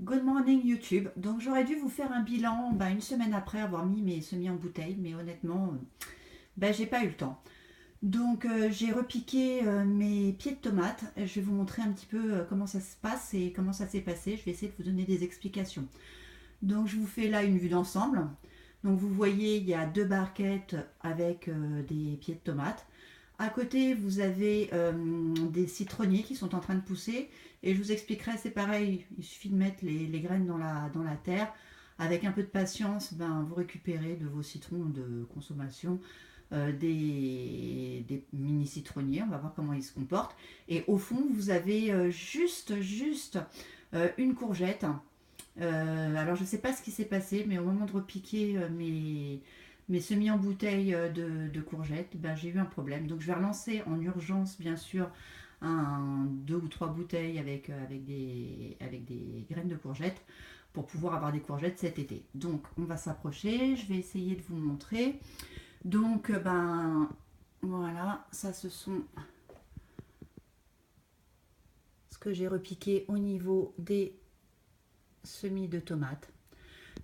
Good morning YouTube. Donc j'aurais dû vous faire un bilan une semaine après avoir mis mes semis en bouteille, mais honnêtement, j'ai pas eu le temps. Donc j'ai repiqué mes pieds de tomates. Je vais vous montrer un petit peu comment ça se passe et comment ça s'est passé. Je vais essayer de vous donner des explications. Donc je vous fais là une vue d'ensemble. Donc vous voyez, il y a deux barquettes avec des pieds de tomates. À côté, vous avez des citronniers qui sont en train de pousser. Et je vous expliquerai, c'est pareil, il suffit de mettre les graines dans la terre. Avec un peu de patience, vous récupérez de vos citrons de consommation des mini citronniers. On va voir comment ils se comportent. Et au fond, vous avez juste une courgette. Alors je ne sais pas ce qui s'est passé, mais au moment de repiquer mes semis en bouteille de courgettes, j'ai eu un problème. Donc je vais relancer en urgence, bien sûr, deux ou trois bouteilles avec des graines de courgettes pour pouvoir avoir des courgettes cet été. Donc on va s'approcher, je vais essayer de vous montrer. Donc voilà, ça ce sont ce que j'ai repiqué au niveau des semis de tomates.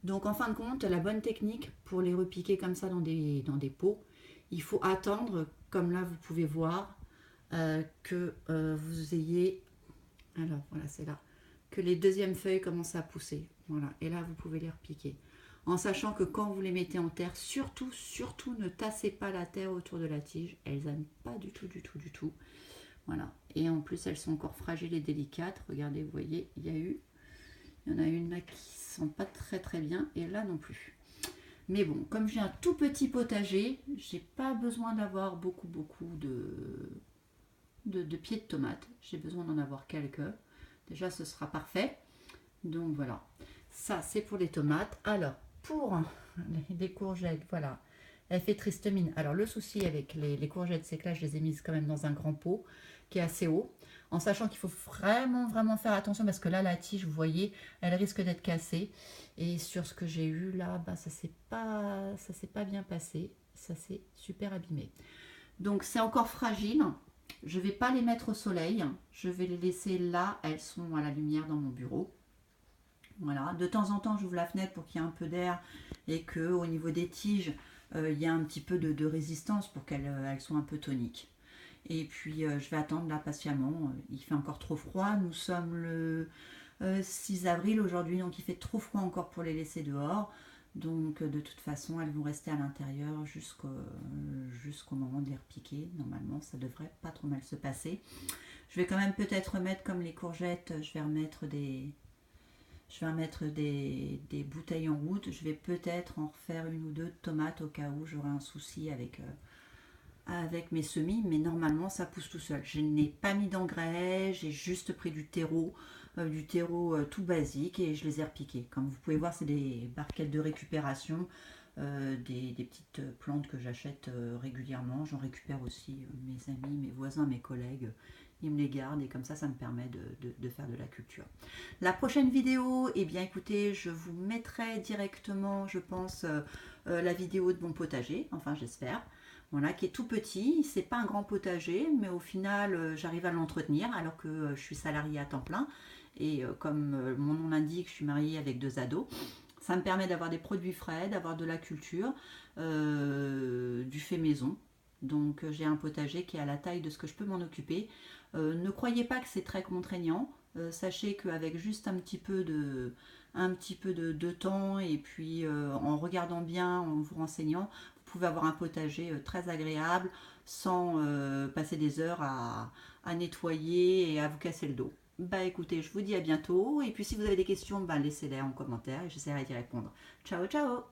Donc en fin de compte, la bonne technique pour les repiquer comme ça dans des pots, il faut attendre, comme là vous pouvez voir, que vous ayez, alors voilà c'est là, que les deuxièmes feuilles commencent à pousser. Voilà, et là vous pouvez les repiquer. En sachant que quand vous les mettez en terre, surtout ne tassez pas la terre autour de la tige. Elles n'aiment pas du tout. Voilà. Et en plus elles sont encore fragiles et délicates. Regardez, vous voyez, il y en a une là qui sent pas très bien et là non plus. Mais bon, comme j'ai un tout petit potager, j'ai pas besoin d'avoir beaucoup de pieds de tomates. J'ai besoin d'en avoir quelques. Déjà, ce sera parfait. Donc voilà. Ça, c'est pour les tomates. Alors, pour les courgettes, voilà. Elle fait triste mine. Alors, le souci avec les courgettes, c'est que là, je les ai mises quand même dans un grand pot qui est assez haut. En sachant qu'il faut vraiment faire attention parce que là, la tige, vous voyez, elle risque d'être cassée. Et sur ce que j'ai eu là, ça s'est pas bien passé. Ça s'est super abîmé. Donc, c'est encore fragile. Je ne vais pas les mettre au soleil. Je vais les laisser là. Elles sont à la lumière dans mon bureau. Voilà. De temps en temps, j'ouvre la fenêtre pour qu'il y ait un peu d'air et que au niveau des tiges, il y a un petit peu de résistance pour qu'elles soient un peu toniques. Et puis, je vais attendre là patiemment. Il fait encore trop froid. Nous sommes le 6 avril aujourd'hui, donc il fait trop froid encore pour les laisser dehors. Donc, de toute façon, elles vont rester à l'intérieur jusqu'au moment de les repiquer. Normalement, ça devrait pas trop mal se passer. Je vais quand même peut-être remettre comme les courgettes, je vais remettre des bouteilles en route. Je vais peut-être en refaire une ou deux de tomates au cas où j'aurai un souci avec mes semis, mais normalement ça pousse tout seul. Je n'ai pas mis d'engrais, j'ai juste pris du terreau tout basique et je les ai repiqués. Comme vous pouvez voir, c'est des barquettes de récupération, des petites plantes que j'achète régulièrement. J'en récupère aussi mes amis, mes voisins, mes collègues. Ils me les gardent et comme ça me permet de faire de la culture. La prochaine vidéo, eh bien écoutez, je vous mettrai directement, je pense, la vidéo de mon potager, enfin j'espère. Voilà, qui est tout petit, c'est pas un grand potager, mais au final j'arrive à l'entretenir alors que je suis salariée à temps plein. Et comme mon nom l'indique, je suis mariée avec deux ados. Ça me permet d'avoir des produits frais, d'avoir de la culture, du fait maison. Donc j'ai un potager qui est à la taille de ce que je peux m'en occuper. Ne croyez pas que c'est très contraignant. Sachez qu'avec juste un petit peu de temps et puis en regardant bien, en vous renseignant, vous pouvez avoir un potager très agréable sans passer des heures à nettoyer et à vous casser le dos. Écoutez, je vous dis à bientôt et puis si vous avez des questions, laissez-les en commentaire et j'essaierai d'y répondre. Ciao ciao.